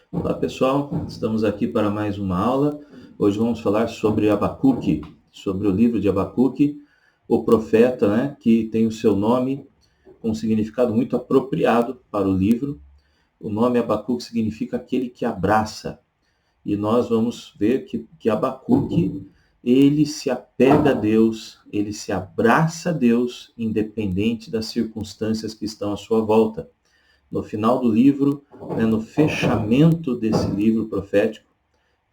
Olá pessoal, estamos aqui para mais uma aula. Hoje vamos falar sobre Abacuque, sobre o livro de Abacuque, o profeta, que tem o seu nome com um significado muito apropriado para o livro. O nome Abacuque significa aquele que abraça. E nós vamos ver que Abacuque, ele se apega a Deus, ele se abraça a Deus, independente das circunstâncias que estão à sua volta. No final do livro, no fechamento desse livro profético,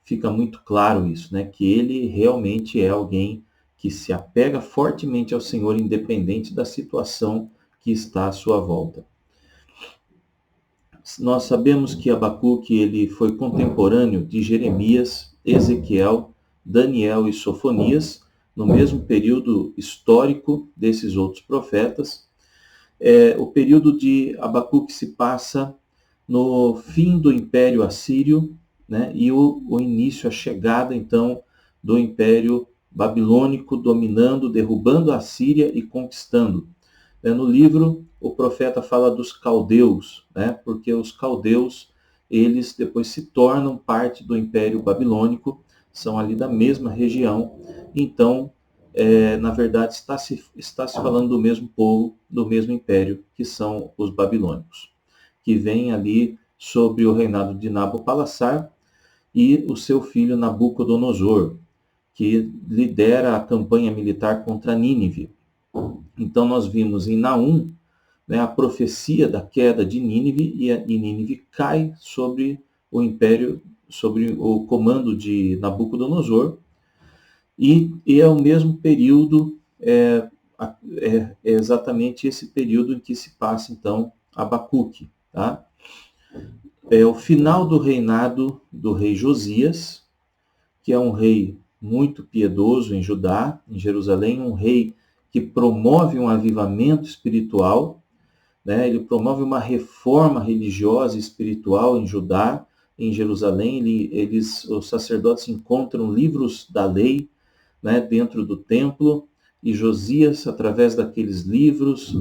fica muito claro isso, que ele realmente é alguém que se apega fortemente ao Senhor, independente da situação que está à sua volta. Nós sabemos que Abacuque ele foi contemporâneo de Jeremias, Ezequiel, Daniel e Sofonias, no mesmo período histórico desses outros profetas. O período de Abacuque se passa no fim do Império Assírio, e o início, a chegada, então, do Império Babilônico, dominando, derrubando a Síria e conquistando. No livro, o profeta fala dos caldeus, porque os caldeus, eles depois se tornam parte do Império Babilônico, são ali da mesma região, então, na verdade, está se falando do mesmo povo, do mesmo império, que são os babilônicos, que vem ali sobre o reinado de Nabopolassar e o seu filho Nabucodonosor, que lidera a campanha militar contra Nínive. Então nós vimos em Naum, a profecia da queda de Nínive, e Nínive cai sobre o império, sobre o comando de Nabucodonosor, e é o mesmo período, é exatamente esse período em que se passa, então, Abacuque. Tá? É o final do reinado do rei Josias, que é um rei muito piedoso em Judá, em Jerusalém, um rei que promove um avivamento espiritual, ele promove uma reforma religiosa e espiritual em Judá, em Jerusalém. Os sacerdotes encontram livros da lei, dentro do templo, e Josias, através daqueles livros,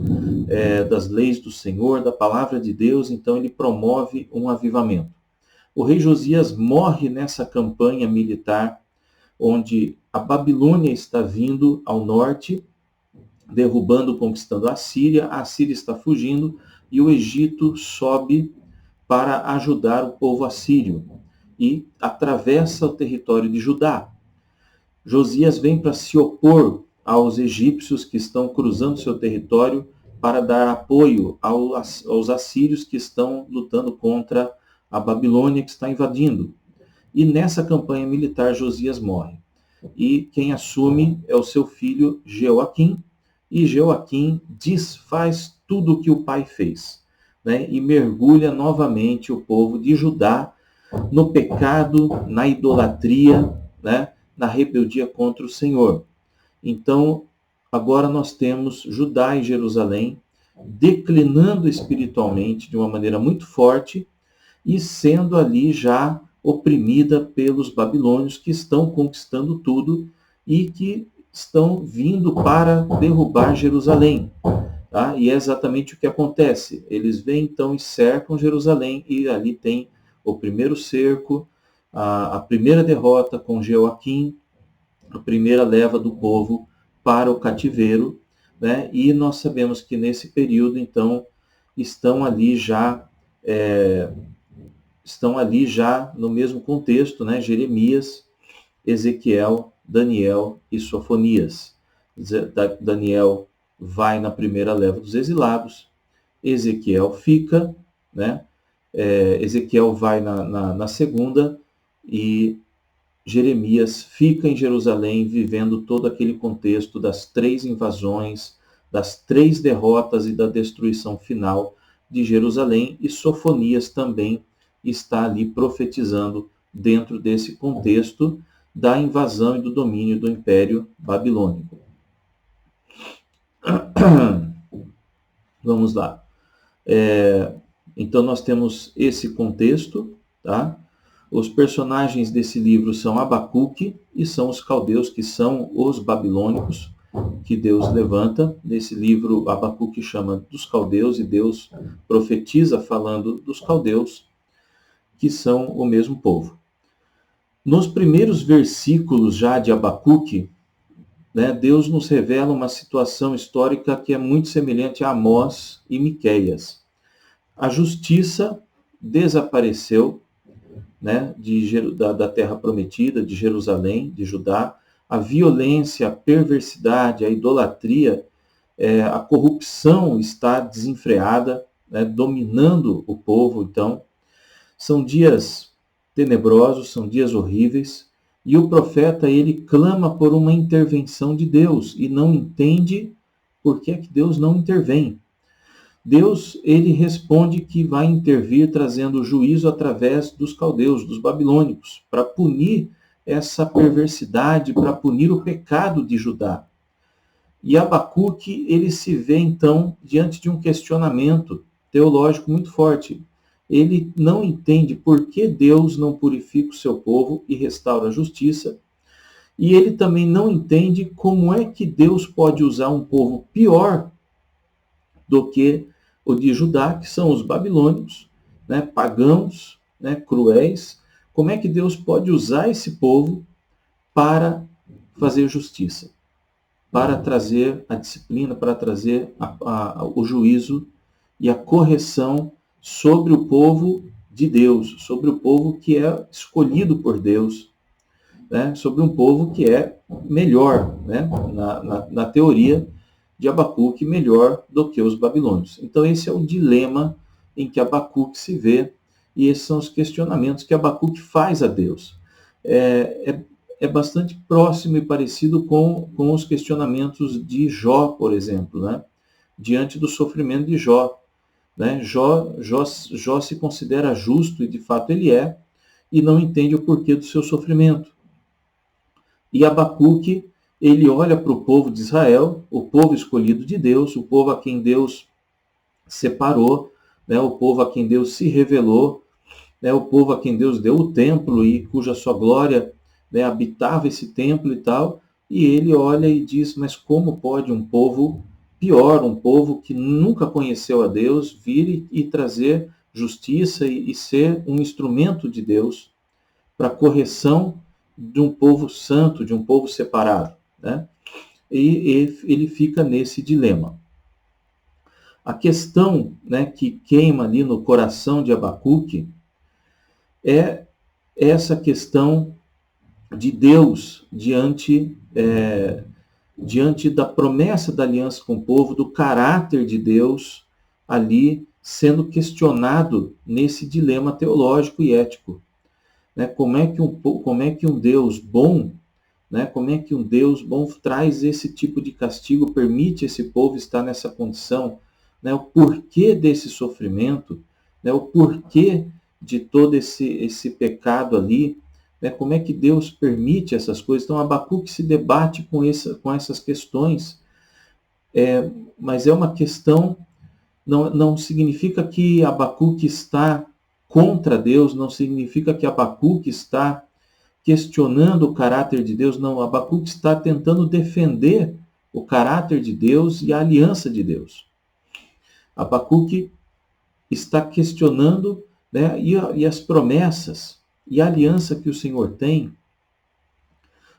das leis do Senhor, da palavra de Deus, então ele promove um avivamento. O rei Josias morre nessa campanha militar, onde a Babilônia está vindo ao norte, derrubando, conquistando a Síria está fugindo, e o Egito sobe para ajudar o povo assírio, e atravessa o território de Judá. Josias vem para se opor aos egípcios que estão cruzando seu território para dar apoio aos assírios que estão lutando contra a Babilônia que está invadindo. E nessa campanha militar Josias morre. E quem assume é o seu filho Jeoaquim, e Jeoaquim desfaz tudo o que o pai fez, e mergulha novamente o povo de Judá no pecado, na idolatria, na rebeldia contra o Senhor. Então, agora nós temos Judá e Jerusalém declinando espiritualmente de uma maneira muito forte e sendo ali já oprimida pelos babilônios, que estão conquistando tudo e que estão vindo para derrubar Jerusalém. Tá? E é exatamente o que acontece. Eles vêm então e cercam Jerusalém, e ali tem o primeiro cerco, a primeira derrota com Jeoaquim, a primeira leva do povo para o cativeiro, e nós sabemos que nesse período, então, estão ali já no mesmo contexto, Jeremias, Ezequiel, Daniel e Sofonias. Daniel vai na primeira leva dos exilados, Ezequiel fica, Ezequiel vai na segunda, e Jeremias fica em Jerusalém, vivendo todo aquele contexto das 3 invasões, das 3 derrotas e da destruição final de Jerusalém, e Sofonias também está ali profetizando dentro desse contexto da invasão e do domínio do Império Babilônico. Vamos lá. Então nós temos esse contexto, tá? Os personagens desse livro são Abacuque e são os caldeus, que são os babilônicos, que Deus levanta. Nesse livro, Abacuque chama dos caldeus, e Deus profetiza falando dos caldeus. que são o mesmo povo. Nos primeiros versículos já de Abacuque, né, Deus nos revela uma situação histórica que é muito semelhante a Amós e Miqueias. A justiça desapareceu, né, da terra prometida, de Jerusalém, de Judá. A violência, a perversidade, a idolatria, a corrupção está desenfreada, né, dominando o povo. Então, são dias tenebrosos, são dias horríveis, e o profeta, ele clama por uma intervenção de Deus e não entende por que é que Deus não intervém. Deus, ele responde que vai intervir trazendo juízo através dos caldeus, dos babilônicos, para punir essa perversidade, para punir o pecado de Judá. E Abacuque, ele se vê então diante de um questionamento teológico muito forte. Ele não entende por que Deus não purifica o seu povo e restaura a justiça, e ele também não entende como é que Deus pode usar um povo pior do que o de Judá, que são os babilônicos, né, pagãos, né, cruéis. Como é que Deus pode usar esse povo para fazer justiça, para trazer a disciplina, para trazer o juízo e a correção sobre o povo de Deus, sobre o povo que é escolhido por Deus, né, sobre um povo que é melhor, né, na teoria de Abacuque, melhor do que os babilônios. Então esse é o dilema em que Abacuque se vê, e esses são os questionamentos que Abacuque faz a Deus. É bastante próximo e parecido com os questionamentos de Jó, por exemplo, né? Diante do sofrimento de Jó. Né? Jó se considera justo, e de fato ele é, e não entende o porquê do seu sofrimento. E Abacuque, ele olha para o povo de Israel, o povo escolhido de Deus, o povo a quem Deus separou, né? O povo a quem Deus se revelou, né? O povo a quem Deus deu o templo e cuja sua glória, né, habitava esse templo e tal. E ele olha e diz, mas como pode um povo pior, um povo que nunca conheceu a Deus, vir e trazer justiça e ser um instrumento de Deus para a correção de um povo santo, de um povo separado, né? E ele fica nesse dilema. A questão, né, que queima ali no coração de Abacuque é essa questão de Deus diante da promessa da aliança com o povo, do caráter de Deus ali sendo questionado nesse dilema teológico e ético. Né? Como é que um Deus bom, né? Como é que um Deus bom traz esse tipo de castigo, permite esse povo estar nessa condição, né? O porquê desse sofrimento, né? O porquê de todo esse pecado ali, né? Como é que Deus permite essas coisas? Então Abacuque se debate com essas questões, mas é uma questão, não significa que Abacuque está contra Deus, não significa que Abacuque está questionando o caráter de Deus, não. Abacuque está tentando defender o caráter de Deus e a aliança de Deus. Abacuque está questionando, né, e as promessas e a aliança que o Senhor tem.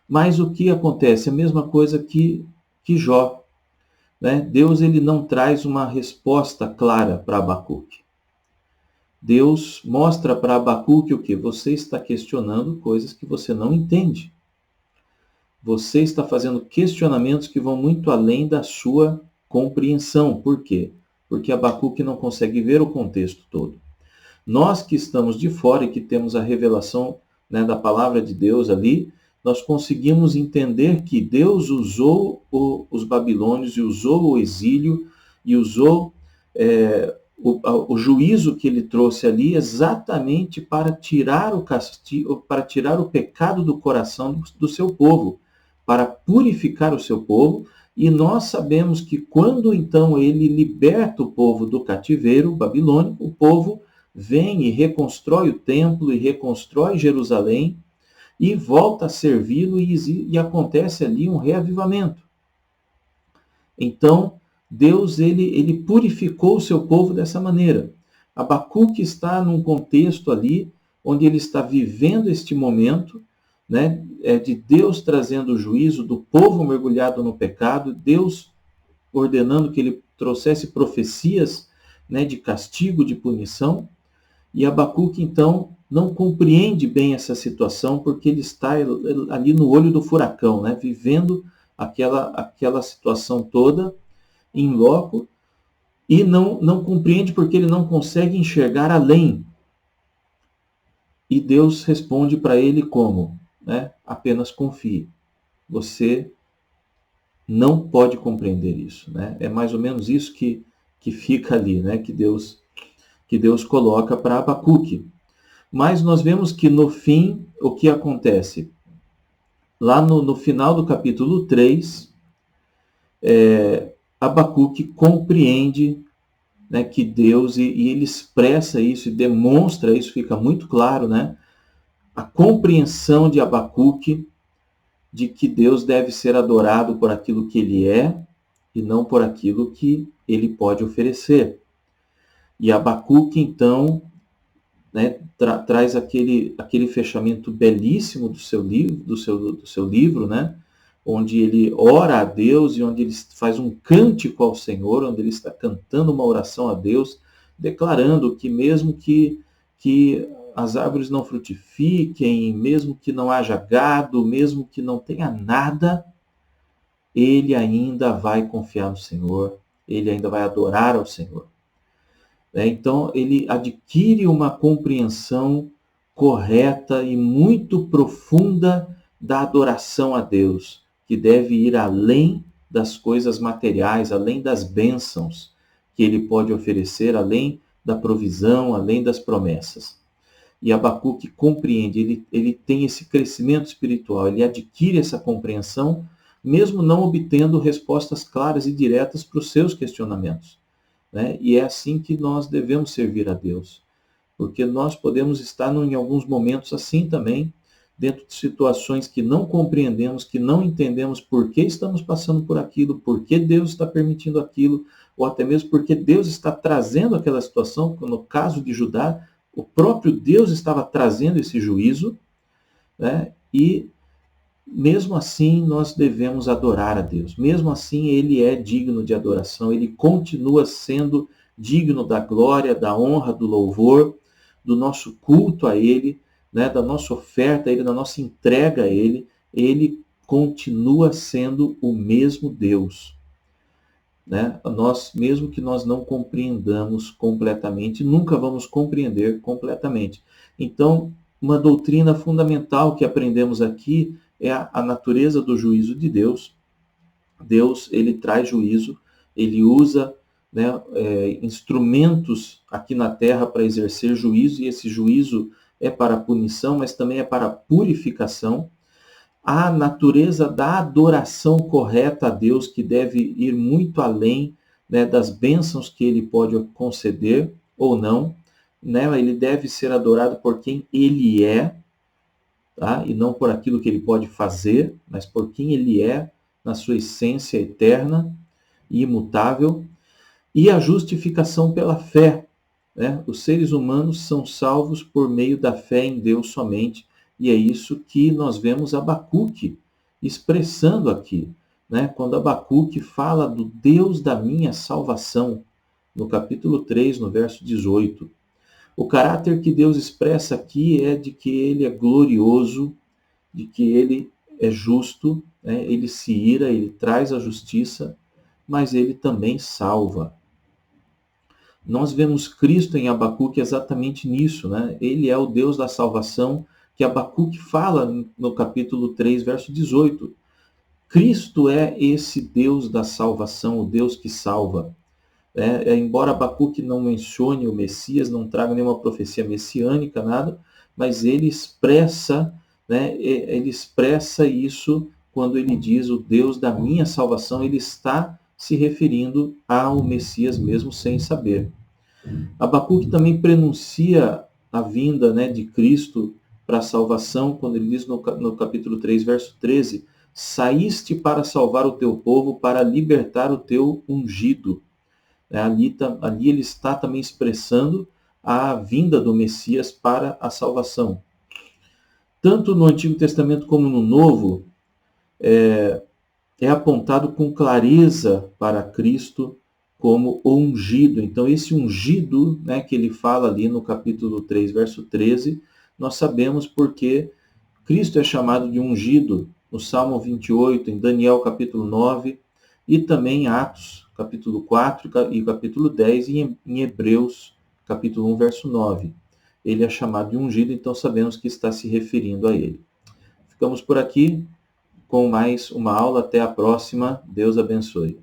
Mas o que acontece? A mesma coisa que Jó. Né? Deus, ele não traz uma resposta clara para Abacuque. Deus mostra para Abacuque o que? Você está questionando coisas que você não entende. Você está fazendo questionamentos que vão muito além da sua compreensão. Por quê? Porque Abacuque não consegue ver o contexto todo. Nós que estamos de fora e que temos a revelação, né, da palavra de Deus ali, nós conseguimos entender que Deus usou os babilônios e usou o exílio e usou o juízo que ele trouxe ali exatamente para tirar o castigo, para tirar o pecado do coração do seu povo, para purificar o seu povo. E nós sabemos que quando então ele liberta o povo do cativeiro babilônico, o povo vem e reconstrói o templo e reconstrói Jerusalém e volta a servi-lo, e acontece ali um reavivamento. Então, Deus ele purificou o seu povo dessa maneira. Abacuque está num contexto ali, onde ele está vivendo este momento, né, de Deus trazendo o juízo, do povo mergulhado no pecado, Deus ordenando que ele trouxesse profecias, né, de castigo, de punição, e Abacuque, então, não compreende bem essa situação, porque ele está ali no olho do furacão, né, vivendo aquela situação toda em loco, e não compreende porque ele não consegue enxergar além. E Deus responde para ele como? Né? Apenas confie. Você não pode compreender isso. Né? É mais ou menos isso que fica ali, né? que Deus coloca para Abacuque. Mas nós vemos que no fim, o que acontece? Lá no final do capítulo 3, Abacuque compreende, né, que Deus, e ele expressa isso e demonstra isso, fica muito claro, né, a compreensão de Abacuque de que Deus deve ser adorado por aquilo que ele é e não por aquilo que ele pode oferecer. E Abacuque, então, né, traz aquele fechamento belíssimo do seu livro, né, onde ele ora a Deus e onde ele faz um cântico ao Senhor, onde ele está cantando uma oração a Deus, declarando que mesmo que as árvores não frutifiquem, mesmo que não haja gado, mesmo que não tenha nada, ele ainda vai confiar no Senhor, ele ainda vai adorar ao Senhor. Então, ele adquire uma compreensão correta e muito profunda da adoração a Deus, que deve ir além das coisas materiais, além das bênçãos que ele pode oferecer, além da provisão, além das promessas. E Abacuque compreende, ele tem esse crescimento espiritual, ele adquire essa compreensão, mesmo não obtendo respostas claras e diretas para os seus questionamentos. Né? E é assim que nós devemos servir a Deus. Porque nós podemos estar em alguns momentos assim também, dentro de situações que não compreendemos, que não entendemos por que estamos passando por aquilo, por que Deus está permitindo aquilo, ou até mesmo porque Deus está trazendo aquela situação. No caso de Judá, o próprio Deus estava trazendo esse juízo, né? E mesmo assim nós devemos adorar a Deus. Mesmo assim ele é digno de adoração, ele continua sendo digno da glória, da honra, do louvor, do nosso culto a ele, né? Da nossa oferta a ele, da nossa entrega a ele. Ele continua sendo o mesmo Deus. Né? Mesmo que nós não compreendamos completamente, nunca vamos compreender completamente. Então, uma doutrina fundamental que aprendemos aqui é a natureza do juízo de Deus. Deus, ele traz juízo, ele usa, né, instrumentos aqui na terra para exercer juízo, e esse juízo é para punição, mas também é para purificação. A natureza da adoração correta a Deus, que deve ir muito além, né, das bênçãos que ele pode conceder ou não. Né? Ele deve ser adorado por quem ele é, tá? E não por aquilo que ele pode fazer, mas por quem ele é, na sua essência eterna e imutável. E a justificação pela fé. Né? Os seres humanos são salvos por meio da fé em Deus somente. E é isso que nós vemos Abacuque expressando aqui. Né? Quando Abacuque fala do Deus da minha salvação, no capítulo 3, no verso 18. O caráter que Deus expressa aqui é de que ele é glorioso, de que ele é justo, né? Ele se ira, ele traz a justiça, mas ele também salva. Nós vemos Cristo em Abacuque exatamente nisso. Né? Ele é o Deus da salvação, que Abacuque fala no capítulo 3, verso 18. Cristo é esse Deus da salvação, o Deus que salva. Embora Abacuque não mencione o Messias, não traga nenhuma profecia messiânica, nada, mas ele expressa, né, ele expressa isso quando ele diz o Deus da minha salvação. Ele está se referindo ao Messias mesmo sem saber. Abacuque também prenuncia a vinda, né, de Cristo para a salvação, quando ele diz no capítulo 3, verso 13, saíste para salvar o teu povo, para libertar o teu ungido. Ali ele está também expressando a vinda do Messias para a salvação. Tanto no Antigo Testamento como no Novo, é apontado com clareza para Cristo como o ungido. Então, esse ungido, né, que ele fala ali no capítulo 3, verso 13, nós sabemos porque Cristo é chamado de ungido no Salmo 28, em Daniel capítulo 9, e também em Atos capítulo 4 e capítulo 10, e em Hebreus capítulo 1, verso 9. Ele é chamado de ungido, então sabemos que está se referindo a ele. Ficamos por aqui com mais uma aula. Até a próxima. Deus abençoe.